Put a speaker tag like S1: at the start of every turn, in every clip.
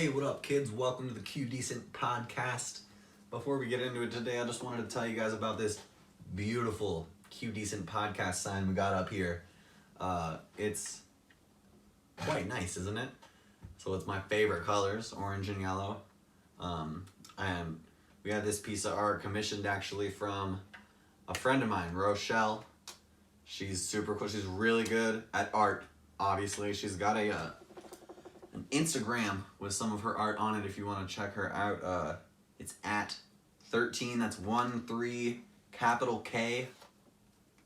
S1: Hey, what up, kids? Welcome to the QDecent Podcast. Before we get into it today, I just wanted to tell you guys about this beautiful QDecent Podcast sign we got up here. It's quite nice, isn't it? So it's my favorite colors, orange and yellow. And we had this piece of art commissioned actually from a friend of mine, Rochelle. She's super cool. She's really good at art, obviously. She's got an Instagram with some of her art on it if you want to check her out. It's at 13, that's 1-3, capital K,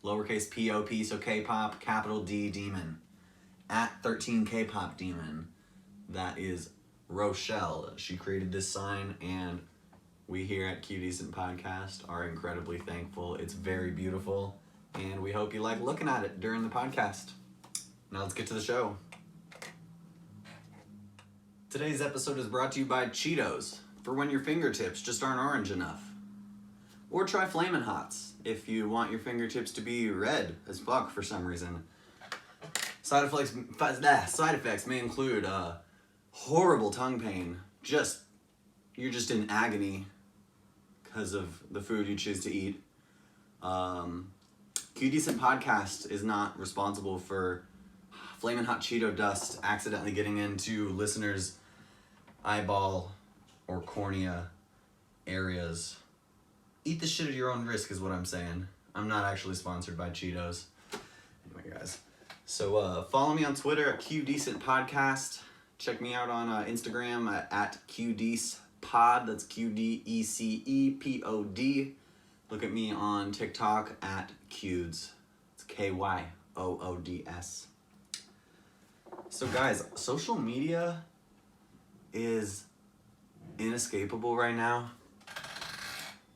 S1: lowercase P-O-P, so K-pop, capital D, demon. At 13 K-pop demon. That is Rochelle. She created this sign, and we here at QDecent Podcast are incredibly thankful. It's very beautiful, and we hope you like looking at it during the podcast. Now let's get to the show. Today's episode is brought to you by Cheetos, for when your fingertips just aren't orange enough. Or try Flamin' Hots, if you want your fingertips to be red as fuck for some reason. Side effects may include horrible tongue pain, you're just in agony because of the food you choose to eat. QDecent Podcast is not responsible for Flamin' Hot Cheeto dust accidentally getting into listeners' eyeball or cornea areas. Eat the shit at your own risk is what I'm saying. I'm not actually sponsored by Cheetos. Anyway, guys. So follow me on Twitter at QDecent Podcast. Check me out on Instagram at QDecPod. That's QDECEPOD. Look at me on TikTok at Qds. It's KYOODS. So guys, social media is inescapable right now,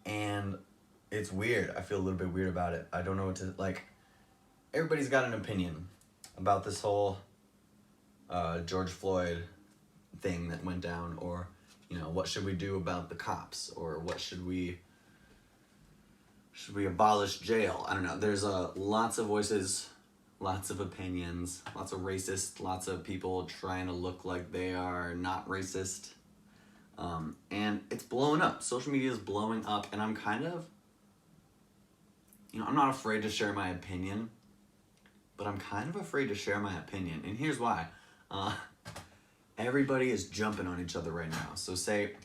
S1: and it's weird. I feel a little bit weird about it. I don't know what to, everybody's got an opinion about this whole George Floyd thing that went down, or, what should we do about the cops, or what should we abolish jail? I don't know. There's lots of voices, lots of opinions, lots of racists, lots of people trying to look like they are not racist. And it's blowing up. Social media is blowing up, and I'm kind of, I'm not afraid to share my opinion, but I'm kind of afraid to share my opinion. And here's why. Everybody is jumping on each other right now. So say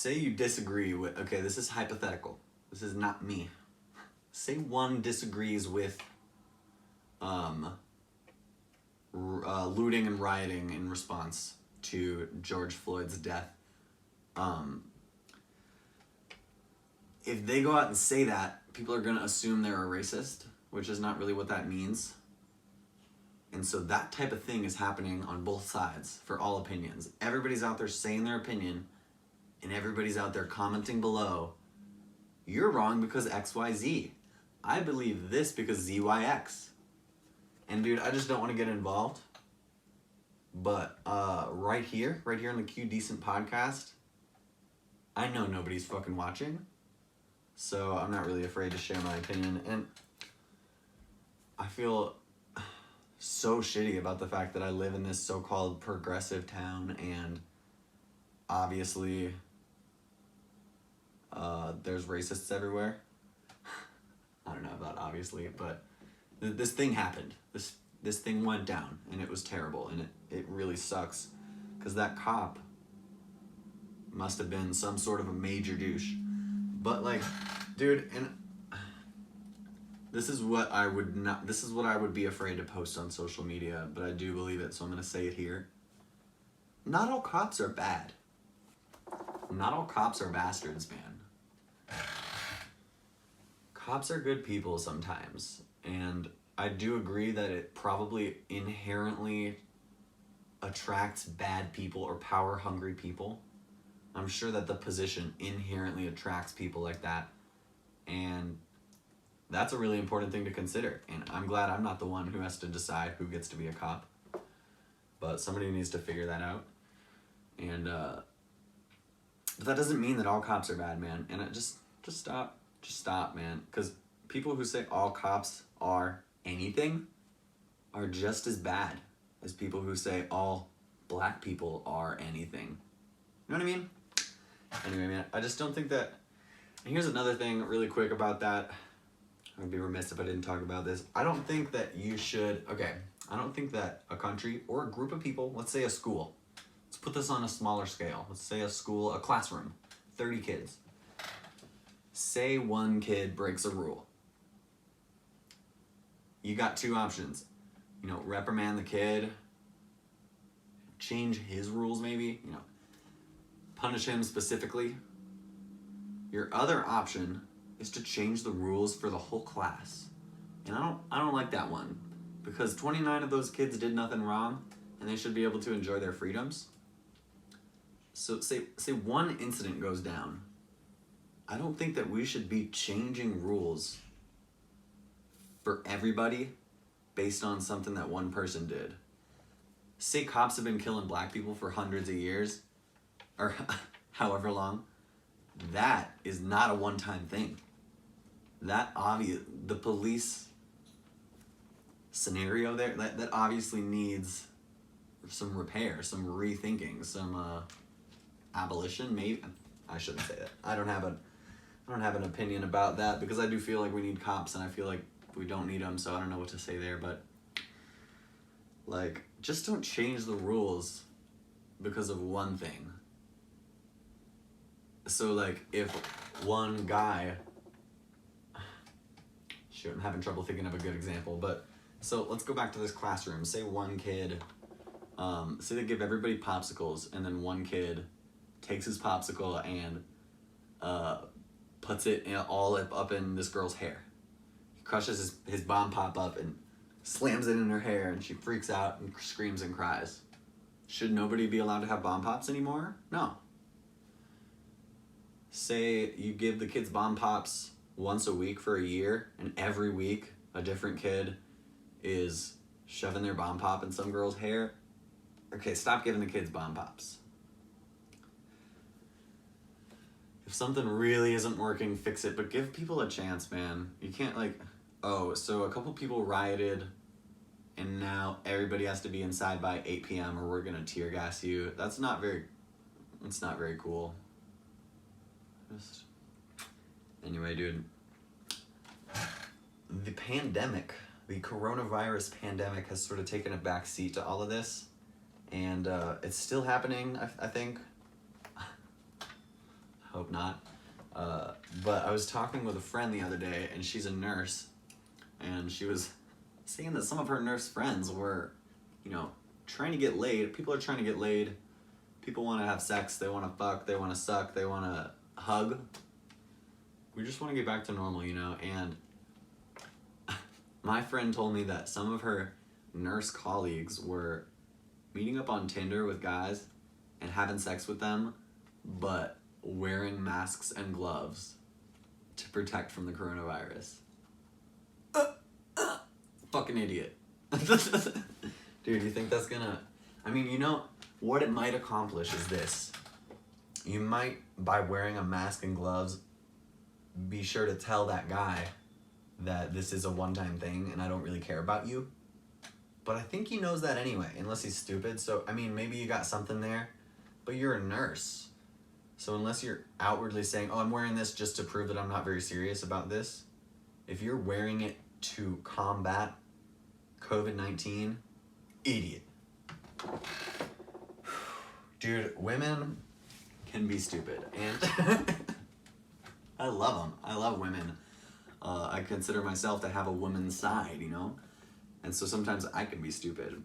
S1: you disagree with, okay, this is hypothetical. This is not me. Say one disagrees with looting and rioting in response to George Floyd's death. If they go out and say that, people are going to assume they're a racist, which is not really what that means. And so that type of thing is happening on both sides for all opinions. Everybody's out there saying their opinion, and everybody's out there commenting below, you're wrong because XYZ. I believe this because ZYX. And dude, I just don't want to get involved. But right here in the QDecent Podcast, I know nobody's fucking watching. So I'm not really afraid to share my opinion. And I feel so shitty about the fact that I live in this so-called progressive town, and obviously there's racists everywhere. I don't know about obviously, but this thing happened. This thing went down, and it was terrible, and it really sucks, because that cop must have been some sort of a major douche. But dude, and this is what I would be afraid to post on social media, but I do believe it, so I'm gonna say it here. Not all cops are bad. Not all cops are bastards, man. Cops are good people sometimes, and I do agree that it probably inherently attracts bad people or power-hungry people. I'm sure that the position inherently attracts people like that, and that's a really important thing to consider. And I'm glad I'm not the one who has to decide who gets to be a cop, but somebody needs to figure that out. And but that doesn't mean that all cops are bad, man. And just stop, man, because people who say all cops are anything are just as bad as people who say all black people are anything. You know what I mean? Anyway, man, I just don't think that... And here's another thing really quick about that. I would be remiss if I didn't talk about this. I don't think that you should... Okay, I don't think that a country or a group of people, let's say a school. Let's put this on a smaller scale. Let's say a school, a classroom, 30 kids. Say one kid breaks a rule. You got two options. You know, reprimand the kid, change his rules maybe, you know, punish him specifically. Your other option is to change the rules for the whole class. And I don't like that one, because 29 of those kids did nothing wrong and they should be able to enjoy their freedoms. So say one incident goes down. I don't think that we should be changing rules for everybody based on something that one person did. Say cops have been killing black people for hundreds of years, or however long. That is not a one-time thing. The police scenario there, that obviously needs some repair, some rethinking, some abolition, maybe. I shouldn't say that. I don't have an opinion about that, because I do feel like we need cops, and I feel like we don't need them, so I don't know what to say there, but like, just don't change the rules because of one thing. So like, if one guy, shoot, I'm having trouble thinking of a good example, but so let's go back to this classroom. Say one kid, say they give everybody popsicles, and then one kid takes his popsicle and puts it all up in this girl's hair. Crushes his bomb pop up and slams it in her hair, and she freaks out and screams and cries. Should nobody be allowed to have bomb pops anymore? No. Say you give the kids bomb pops once a week for a year, and every week a different kid is shoving their bomb pop in some girl's hair. Okay, stop giving the kids bomb pops. If something really isn't working, fix it, but give people a chance, man. You can't like... Oh, so a couple people rioted, and now everybody has to be inside by 8 p.m. or we're gonna tear gas you. It's not very cool. Just... Anyway, dude. The pandemic, the coronavirus pandemic, has sort of taken a back seat to all of this, and it's still happening, I think. Hope not. But I was talking with a friend the other day, and she's a nurse, and she was saying that some of her nurse friends were, you know, trying to get laid. People are trying to get laid. People want to have sex. They want to fuck. They want to suck. They want to hug. We just want to get back to normal, you know? And my friend told me that some of her nurse colleagues were meeting up on Tinder with guys and having sex with them, but wearing masks and gloves to protect from the coronavirus. Fucking idiot. Dude, you think that's gonna... I mean, you know, what it might accomplish is this. You might, by wearing a mask and gloves, be sure to tell that guy that this is a one-time thing and I don't really care about you. But I think he knows that anyway, unless he's stupid. So, I mean, maybe you got something there, but you're a nurse. So unless you're outwardly saying, oh, I'm wearing this just to prove that I'm not very serious about this, if you're wearing it to combat COVID-19, idiot. Dude, women can be stupid, and I love them. I love women. I consider myself to have a woman's side, you know? And so sometimes I can be stupid.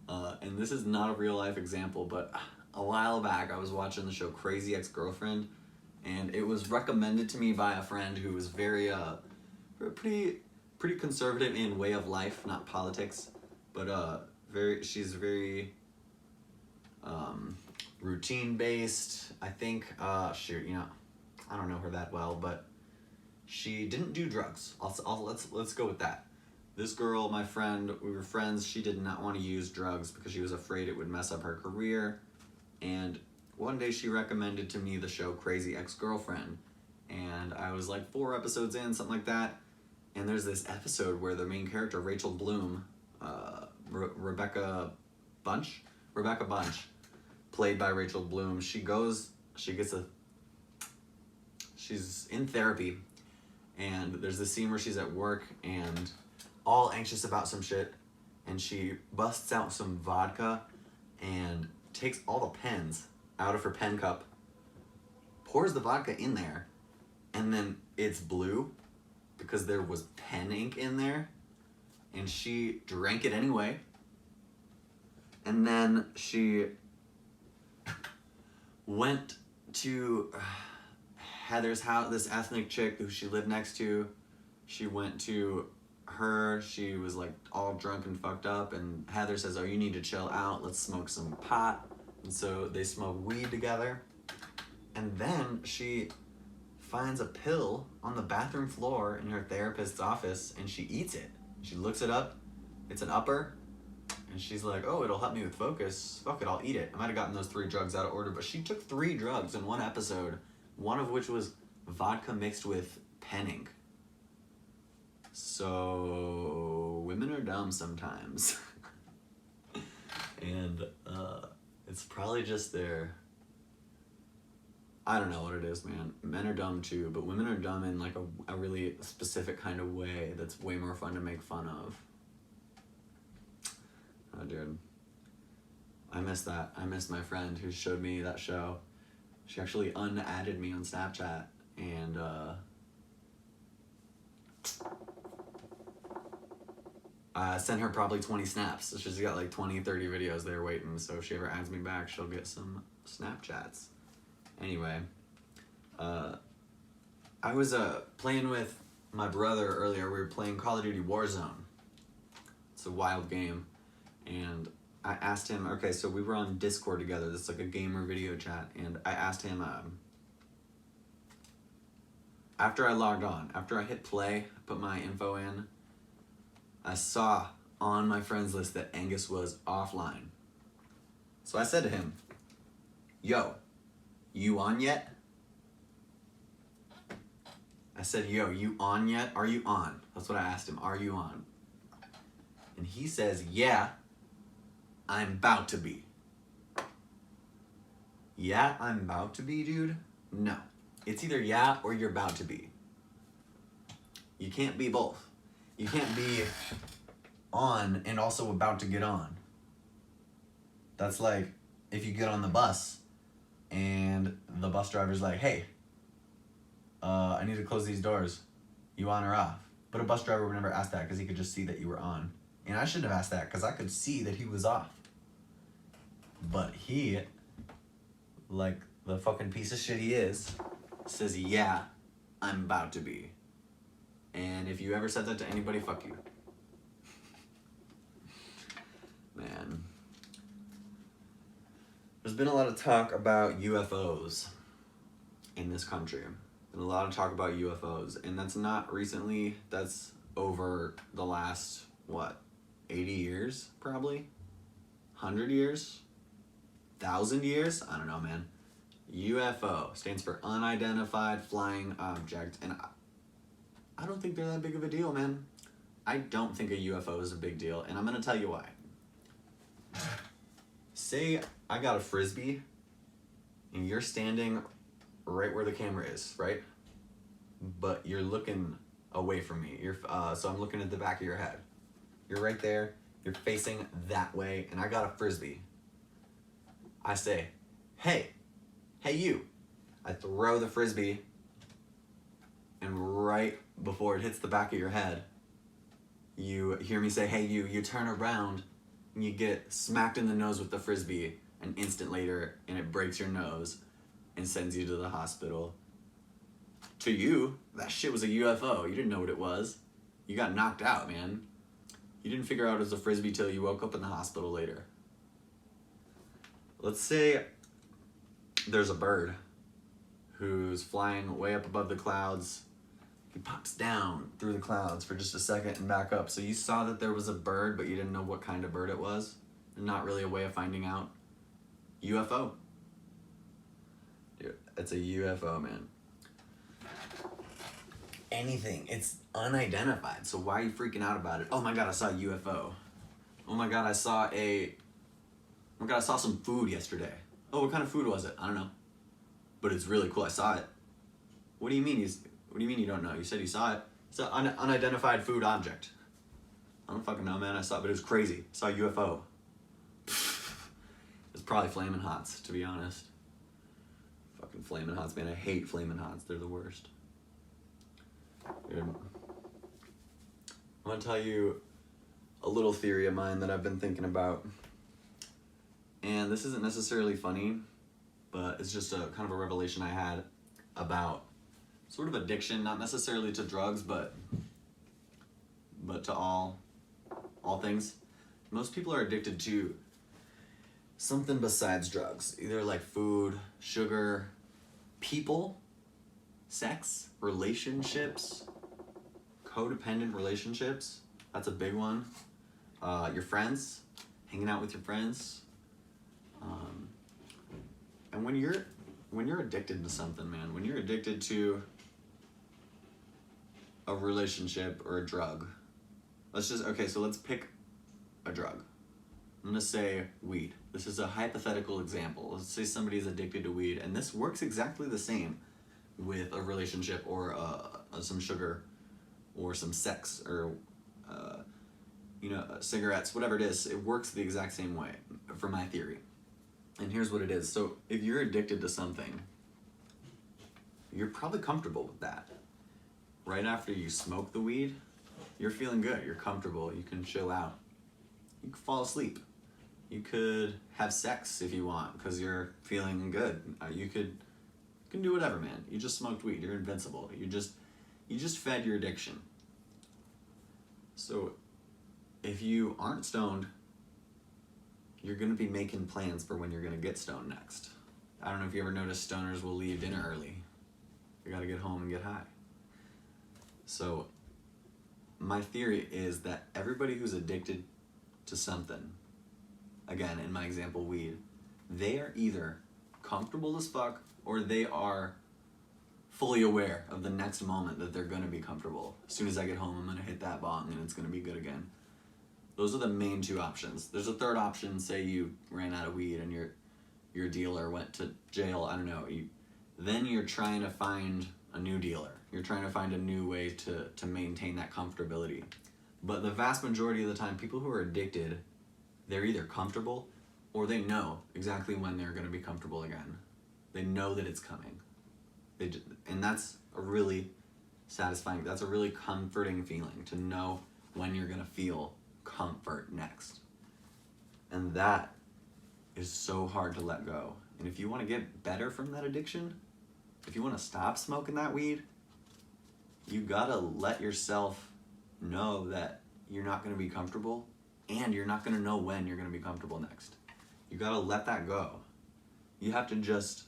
S1: And this is not a real life example, but a while back I was watching the show Crazy Ex-Girlfriend, and it was recommended to me by a friend who was very, pretty conservative in way of life, not politics, but she's very routine based. I think, shoot, you know, I don't know her that well, but she didn't do drugs. Let's go with that. This girl, my friend, we were friends. She did not want to use drugs because she was afraid it would mess up her career. And one day she recommended to me the show Crazy Ex-Girlfriend. And I was like 4 episodes in, something like that. And there's this episode where the main character, Rachel Bloom, Rebecca Bunch, Rebecca Bunch, played by Rachel Bloom. She's in therapy, and there's this scene where she's at work and all anxious about some shit, and she busts out some vodka and takes all the pens out of her pen cup, pours the vodka in there, and then it's blue because there was pen ink in there, and she drank it anyway. And then she went to Heather's house, this ethnic chick who she lived next to. She went to her, she was like all drunk and fucked up, and Heather says, oh, you need to chill out, let's smoke some pot. And so they smoke weed together. And then she finds a pill on the bathroom floor in her therapist's office, and she eats it. She looks it up, it's an upper, and she's like, oh, it'll help me with focus. Fuck it, I'll eat it. I might have gotten those 3 drugs out of order, but she took 3 drugs in one episode, one of which was vodka mixed with pen ink. So, women are dumb sometimes. And it's probably just their... I don't know what it is, man. Men are dumb too, but women are dumb in like a really specific kind of way that's way more fun to make fun of. Oh, dude. I miss that. I miss my friend who showed me that show. She actually unadded me on Snapchat, and I sent her probably 20 snaps. So she's got like 20, 30 videos there waiting, so if she ever adds me back, she'll get some Snapchats. Anyway, I was playing with my brother earlier. We were playing Call of Duty Warzone. It's a wild game. And I asked him, okay, so we were on Discord together. This is like a gamer video chat. And I asked him, after I logged on, after I hit play, put my info in, I saw on my friends list that Angus was offline. So I said to him, yo, you on yet? I said, yo, you on yet? Are you on? That's what I asked him. Are you on? And he says, yeah, I'm about to be. Yeah, I'm about to be, dude? No. It's either yeah or you're about to be. You can't be both. You can't be on and also about to get on. That's like if you get on the bus and the bus driver's like, hey, I need to close these doors. You on or off? But a bus driver would never ask that because he could just see that you were on. And I shouldn't have asked that because I could see that he was off. But he, like the fucking piece of shit he is, says, yeah, I'm about to be. And if you ever said that to anybody, fuck you. Man. There's been a lot of talk about UFOs in this country. Been a lot of talk about UFOs. And that's not recently, that's over the last, 80 years, probably? 100 years? 1,000 years? I don't know, man. UFO stands for Unidentified Flying Object. And I don't think they're that big of a deal, man. I don't think a UFO is a big deal. And I'm going to tell you why. Say I got a Frisbee and you're standing right where the camera is, right? But you're looking away from me. So I'm looking at the back of your head. You're right there. You're facing that way. And I got a Frisbee. I say, hey you. I throw the Frisbee. And right before it hits the back of your head, you hear me say, hey you. You turn around and you get smacked in the nose with the Frisbee an instant later, and it breaks your nose and sends you to the hospital. To you, that shit was a UFO. You didn't know what it was. You got knocked out, man. You didn't figure out it was a Frisbee till you woke up in the hospital later. Let's say there's a bird who's flying way up above the clouds. He pops down through the clouds for just a second and back up. So you saw that there was a bird, but you didn't know what kind of bird it was. Not really a way of finding out. UFO. Dude, it's a UFO, man. Anything. It's unidentified. So why are you freaking out about it? Oh my god, I saw a UFO. Oh my god, I saw a Oh my God, I saw some food yesterday. Oh, what kind of food was it? I don't know. But it's really cool. I saw it. What do you mean? What do you mean you don't know? You said you saw it. It's an unidentified food object. I don't fucking know, man. I saw it, but it was crazy. I saw a UFO. It's probably Flamin' Hots, to be honest. Fucking Flamin' Hots, man. I hate Flamin' Hots. They're the worst. Dude. I'm gonna tell you a little theory of mine that I've been thinking about. And this isn't necessarily funny, but it's just a kind of a revelation I had about sort of addiction, not necessarily to drugs, but to all things. Most people are addicted to something besides drugs, either like food, sugar, people, sex, relationships, codependent relationships. That's a big one. Your friends, hanging out with your friends. And when you're addicted to something, man, when you're addicted to a relationship or a drug, let's pick a drug. I'm gonna say weed. This is a hypothetical example. Let's say somebody's addicted to weed, and this works exactly the same with a relationship or some sugar or some sex or cigarettes, whatever it is. It works the exact same way for my theory. And here's what it is. So if you're addicted to something, you're probably comfortable with that. Right after you smoke the weed, you're feeling good. You're comfortable. You can chill out. You can fall asleep. You could have sex if you want because you're feeling good. You can do whatever, man. You just smoked weed. You're invincible. You just fed your addiction. So if you aren't stoned, you're going to be making plans for when you're going to get stoned next. I don't know if you ever noticed stoners will leave dinner early. They got to get home and get high. So my theory is that everybody who's addicted to something, again, in my example, weed, they are either comfortable as fuck or they are fully aware of the next moment that they're going to be comfortable. As soon as I get home, I'm going to hit that bong and it's going to be good again. Those are the main two options. There's a third option, say you ran out of weed and your dealer went to jail, I don't know. Then you're trying to find a new dealer. You're trying to find a new way to maintain that comfortability. But the vast majority of the time, people who are addicted, they're either comfortable or they know exactly when they're going to be comfortable again. They know that it's coming. And that's a really satisfying, that's a really comforting feeling to know when you're going to feel comfort next. And that is so hard to let go. And if you want to get better from that addiction, if you want to stop smoking that weed, you gotta let yourself know that you're not going to be comfortable and you're not going to know when you're going to be comfortable next. You gotta let that go. You have to just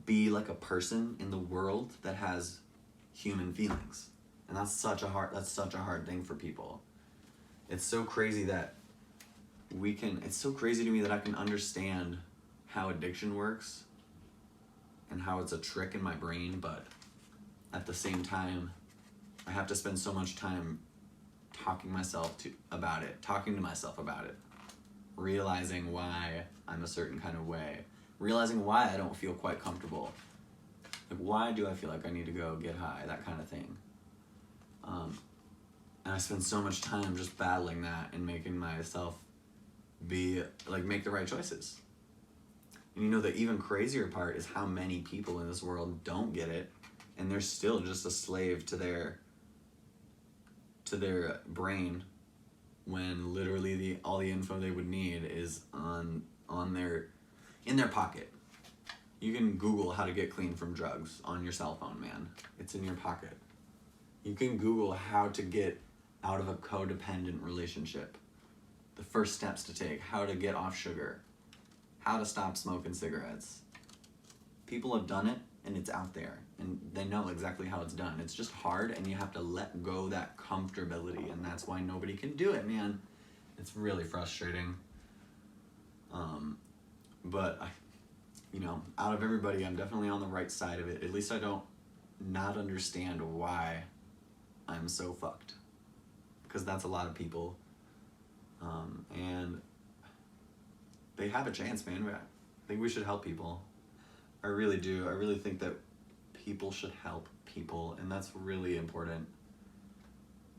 S1: be like a person in the world that has human feelings. And that's such a hard thing for people. It's so crazy that it's so crazy to me that I can understand how addiction works and how it's a trick in my brain, but at the same time, I have to spend so much time talking to myself about it, realizing why I'm a certain kind of way, realizing why I don't feel quite comfortable. Like, why do I feel like I need to go get high, that kind of thing. And I spend so much time just battling that and making myself make the right choices. And the even crazier part is how many people in this world don't get it, and they're still just a slave to their brain, when literally all the info they would need is in their pocket. You can Google how to get clean from drugs on your cell phone, man. It's in your pocket. You can Google how to get out of a codependent relationship, the first steps to take, how to get off sugar, how to stop smoking cigarettes. People have done it, and it's out there, and they know exactly how it's done. It's just hard, and you have to let go that comfortability, and that's why nobody can do it, man. It's really frustrating. But out of everybody, I'm definitely on the right side of it. At least I don't not understand why I'm so fucked, because that's a lot of people. And they have a chance, man. I think we should help people. I really do. I really think that people should help people, and that's really important.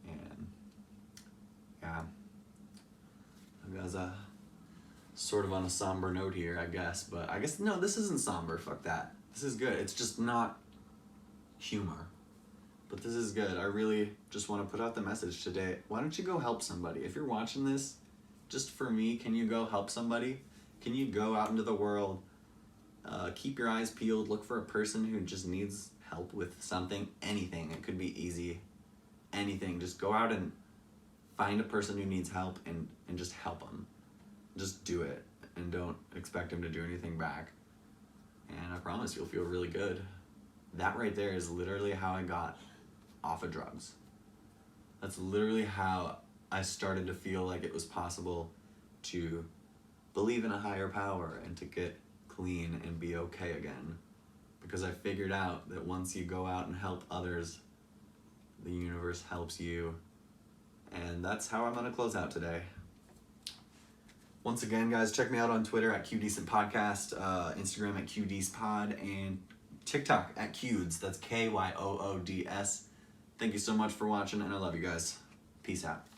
S1: And yeah, I was sort of on a somber note here, I guess, but I guess no, this isn't somber. Fuck that. This is good. It's just not humor, but this is good. I really just want to put out the message today. Why don't you go help somebody? If you're watching this, just for me, can you go help somebody? Can you go out into the world? Keep your eyes peeled. Look for a person who just needs help with something, anything. It could be easy, anything. Just go out and find a person who needs help and just help them. Just do it and don't expect them to do anything back. And I promise you'll feel really good. That right there is literally how I got off of drugs. That's literally how I started to feel like it was possible to believe in a higher power and to get clean and be okay again. Because I figured out that once you go out and help others, the universe helps you. And that's how I'm going to close out today. Once again, guys, check me out on Twitter at QDecent Podcast, Instagram at QDecentPod, and TikTok at Qds. That's KYOODS. Thank you so much for watching, and I love you guys. Peace out.